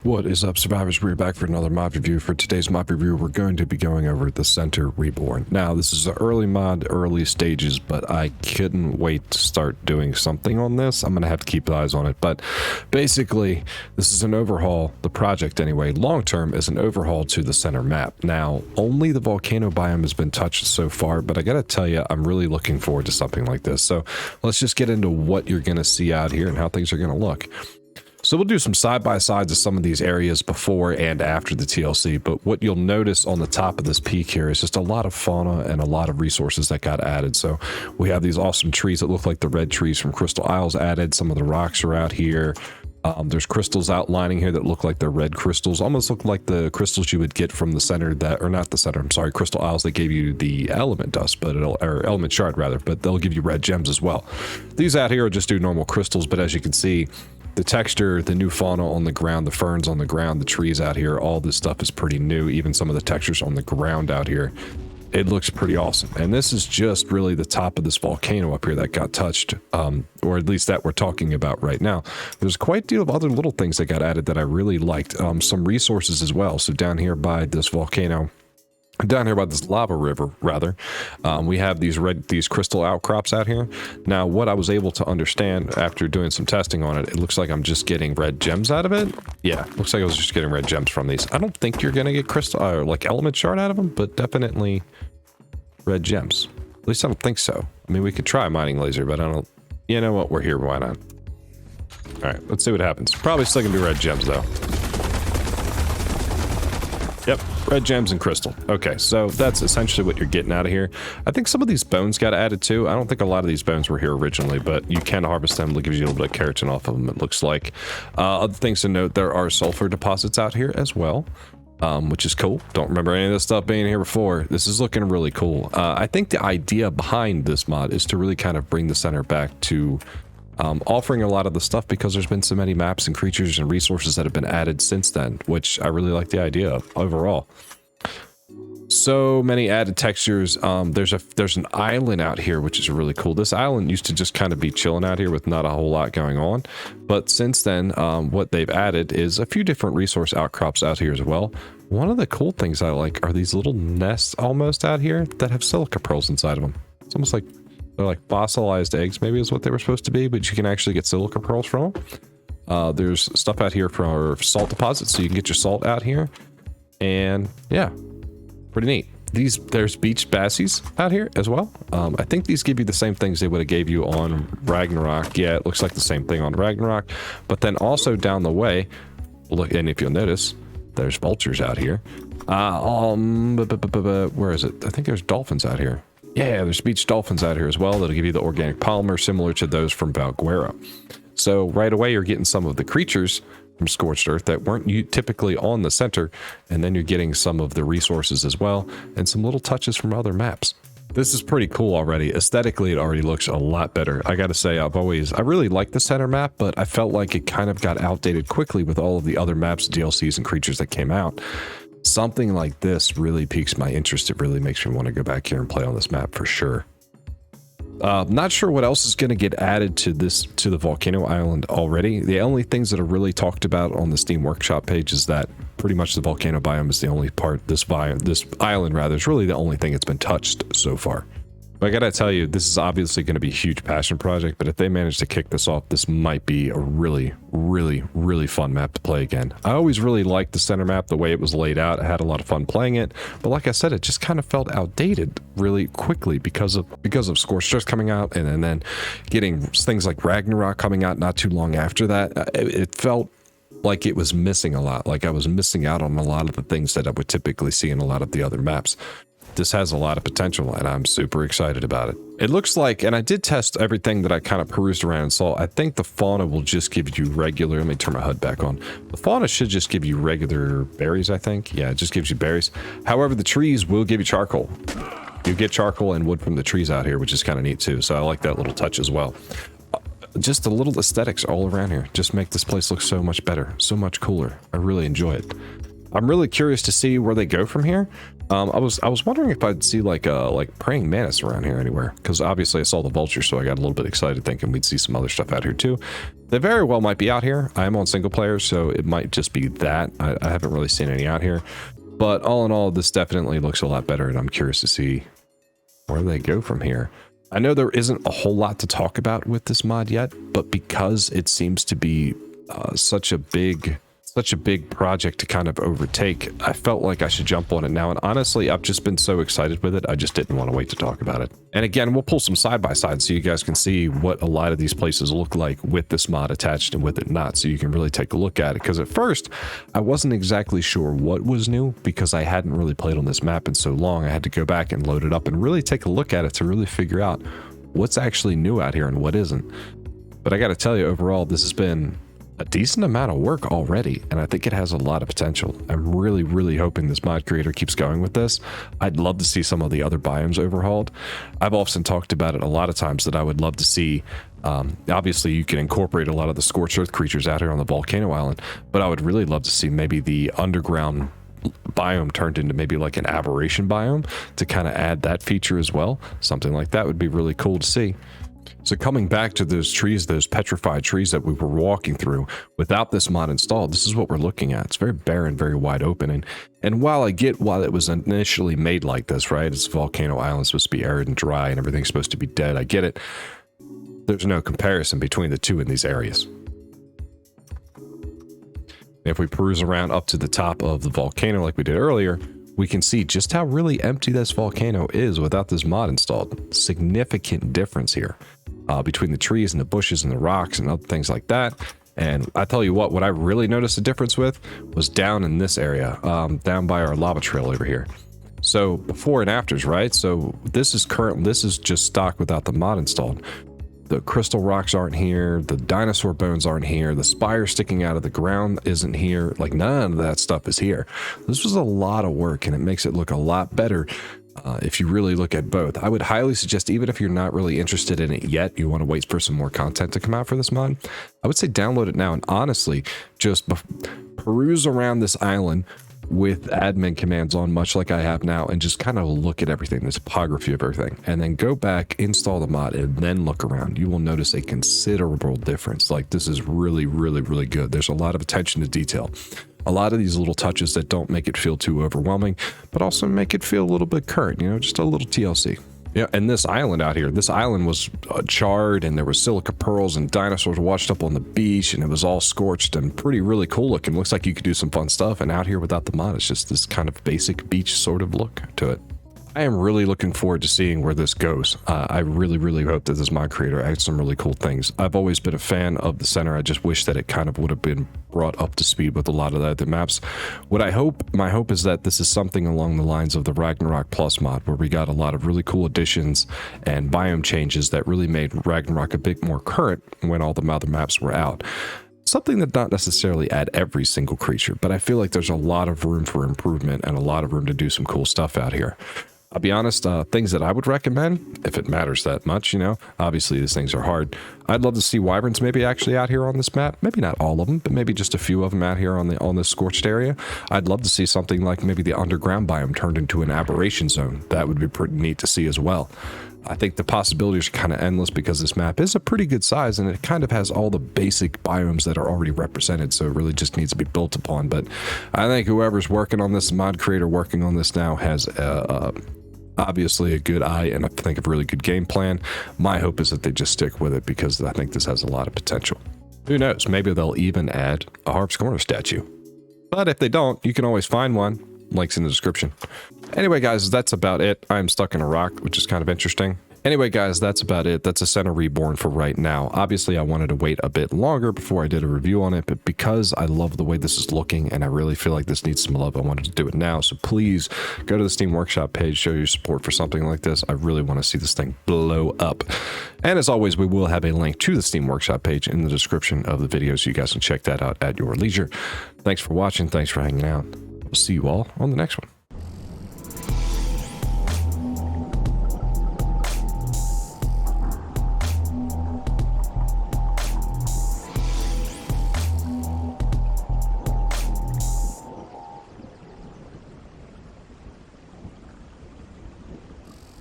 What is up, survivors? We're back for another mod review. For today's mod review, we're going to be going over the Center Reborn. Now, this is an early mod, early stages, but I couldn't wait to start doing something on this. I'm going to have to keep eyes on it, but basically, this is an overhaul. The project, anyway, long-term is an overhaul to the center map. Now, only the Volcano biome has been touched so far, but I got to tell you, I'm really looking forward to something like this. So let's just get into what you're going to see out here and how things are going to look. So we'll do some side-by-sides of some of these areas before and after the TLC, but what you'll notice on the top of this peak here is just a lot of fauna and a lot of resources that got added. So we have these awesome trees that look like the red trees from Crystal Isles added. Some of the rocks are out here. There's crystals outlining here that look like they're red crystals, almost look like the crystals you would get from the center that, or not the center, I'm sorry, Crystal Isles that gave you the element dust, but or element shard rather, but they'll give you red gems as well. These out here are just do normal crystals, but as you can see, the texture, the new fauna on the ground, the ferns on the ground, the trees out here, all this stuff is pretty new. Even some of the textures on the ground out here, it looks pretty awesome. And this is just really the top of this volcano up here that got touched, or at least that we're talking about right now. There's quite a deal of other little things that got added that I really liked. Some resources as well. So down here by this volcano, down here by this lava river rather, we have these crystal outcrops out here. Now what I was able to understand after doing some testing on it, it looks like I'm just getting red gems out of it. Yeah, looks like I was just getting red gems from these. I don't think you're gonna get crystal or like element shard out of them, but definitely red gems. At least I don't think so. I mean, we could try mining laser, but I don't, you know what, we're here, why not? All right, let's see what happens. Probably still gonna be red gems though. Yep, red gems and crystal. Okay, so that's essentially what you're getting out of here. I think some of these bones got added too. I don't think a lot of these bones were here originally, but you can harvest them. It gives you a little bit of keratin off of them, it looks like. Other things to note, there are sulfur deposits out here as well, which is cool. Don't remember any of this stuff being here before. This is looking really cool. I think the idea behind this mod is to really kind of bring the center back to offering a lot of the stuff, because there's been so many maps and creatures and resources that have been added since then, which I really like the idea of overall. So many added textures. There's an island out here, which is really cool. This island used to just kind of be chilling out here with not a whole lot going on, but since then, what they've added is a few different resource outcrops out here as well. One of the cool things I like are these little nests almost out here that have silica pearls inside of them. It's almost like they're like fossilized eggs, maybe is what they were supposed to be, but you can actually get silica pearls from them. There's stuff out here for salt deposits, so you can get your salt out here. And yeah, pretty neat. There's beach bassies out here as well. I think these give you the same things they would have gave you on Ragnarok. Yeah, it looks like the same thing on Ragnarok. But then also down the way, look, and if you'll notice, there's vultures out here. Where is it? I think there's dolphins out here. Yeah, there's beach dolphins out here as well that'll give you the organic polymer similar to those from Valguera. So right away you're getting some of the creatures from Scorched Earth that weren't typically on the center, and then you're getting some of the resources as well and some little touches from other maps. This is pretty cool already. Aesthetically, it already looks a lot better. I gotta say, I really like the center map, but I felt like it kind of got outdated quickly with all of the other maps, DLCs, and creatures that came out. Something like this really piques my interest. It really makes me want to go back here and play on this map for sure. Not sure what else is going to get added to the Volcano Island already. The only things that are really talked about on the Steam Workshop page is that pretty much the Volcano biome is the only part, this island rather, is really the only thing that's been touched so far. But I gotta tell you, this is obviously going to be a huge passion project, but if they manage to kick this off, this might be a really, really, really fun map to play again. I always really liked the center map, the way it was laid out. I had a lot of fun playing it, but like I said, it just kind of felt outdated really quickly because of Scorched Earth coming out, and then getting things like Ragnarok coming out not too long after that. It felt like it was missing a lot, like I was missing out on a lot of the things that I would typically see in a lot of the other maps. This has a lot of potential, and I'm super excited about it. It looks like, and I did test everything that I kind of perused around and saw, I think the fauna will just give you regular, let me turn my HUD back on. The fauna should just give you regular berries, I think. Yeah, it just gives you berries. However, the trees will give you charcoal. You get charcoal and wood from the trees out here, which is kind of neat too, so I like that little touch as well. Just the little aesthetics all around here just make this place look so much better, so much cooler. I really enjoy it. I'm really curious to see where they go from here. I was wondering if I'd see like praying mantis around here anywhere, because obviously I saw the vulture, so I got a little bit excited thinking we'd see some other stuff out here too. They very well might be out here. I am on single player, so it might just be that. I haven't really seen any out here, but all in all, this definitely looks a lot better, and I'm curious to see where they go from here. I know there isn't a whole lot to talk about with this mod yet, but because it seems to be such a big project to kind of overtake, I felt like I should jump on it now. And honestly, I've just been so excited with it, I just didn't want to wait to talk about it. And again, we'll pull some side-by-side so you guys can see what a lot of these places look like with this mod attached and with it not, so you can really take a look at it. Because at first, I wasn't exactly sure what was new, because I hadn't really played on this map in so long. I had to go back and load it up and really take a look at it to really figure out what's actually new out here and what isn't. But I got to tell you, overall, this has been a decent amount of work already, and I think it has a lot of potential. I'm really hoping this mod creator keeps going with this. I'd love to see some of the other biomes overhauled. I've often talked about it a lot of times that I would love to see, obviously you can incorporate a lot of the scorched earth creatures out here on the Volcano Island, but I would really love to see maybe the underground biome turned into maybe like an aberration biome to kind of add that feature as well. Something like that would be really cool to see. So coming back to those trees, those petrified trees that we were walking through, without this mod installed, this is what we're looking at. It's very barren, very wide open. And while I get why it was initially made like this, right? It's Volcano Island, supposed to be arid and dry, and everything's supposed to be dead. I get it. There's no comparison between the two in these areas. If we peruse around up to the top of the volcano like we did earlier, we can see just how really empty this volcano is without this mod installed. Significant difference here between the trees and the bushes and the rocks and other things like that. And I tell you what I really noticed a difference with was down in this area, down by our lava trail over here. So before and afters, right? So this is just stock without the mod installed. The crystal rocks aren't here, the dinosaur bones aren't here, the spire sticking out of the ground isn't here, like none of that stuff is here. This was a lot of work, and it makes it look a lot better if you really look at both. I would highly suggest, even if you're not really interested in it yet, you want to wait for some more content to come out for this mod, I would say download it now, and honestly, just peruse around this island with admin commands on, much like I have now, and just kind of look at everything, the topography of everything, and then go back, install the mod, and then look around. You will notice a considerable difference. Like, this is really good. There's a lot of attention to detail. A lot of these little touches that don't make it feel too overwhelming, but also make it feel a little bit current, you know, just a little TLC. Yeah, and this island out here, this island was charred, and there was silica pearls and dinosaurs washed up on the beach, and it was all scorched and really cool looking. Looks like you could do some fun stuff, and out here without the mod, it's just this kind of basic beach sort of look to it. I am really looking forward to seeing where this goes. I really hope that this mod creator adds some really cool things. I've always been a fan of the center. I just wish that it kind of would have been brought up to speed with a lot of the other maps. My hope is that this is something along the lines of the Ragnarok Plus mod, where we got a lot of really cool additions and biome changes that really made Ragnarok a bit more current when all the other maps were out. Something that not necessarily add every single creature, but I feel like there's a lot of room for improvement and a lot of room to do some cool stuff out here. I'll be honest, things that I would recommend, if it matters that much, you know, obviously these things are hard. I'd love to see wyverns maybe actually out here on this map. Maybe not all of them, but maybe just a few of them out here on this scorched area. I'd love to see something like maybe the underground biome turned into an aberration zone. That would be pretty neat to see as well. I think the possibilities are kind of endless because this map is a pretty good size, and it kind of has all the basic biomes that are already represented, so it really just needs to be built upon. But I think whoever's working on this, mod creator working on this now, has obviously a good eye and I think a really good game plan. My hope is that they just stick with it, because I think this has a lot of potential. Who knows, maybe they'll even add a Harvs Corner statue. But if they don't, you can always find one. Links in the description. Anyway, guys, that's about it. I'm stuck in a rock, which is kind of interesting. Anyway, guys, that's about it. That's a center Reborn for right now. Obviously, I wanted to wait a bit longer before I did a review on it, but because I love the way this is looking and I really feel like this needs some love, I wanted to do it now. So please go to the Steam Workshop page, show your support for something like this. I really want to see this thing blow up. And as always, we will have a link to the Steam Workshop page in the description of the video, so you guys can check that out at your leisure. Thanks for watching. Thanks for hanging out. We'll see you all on the next one.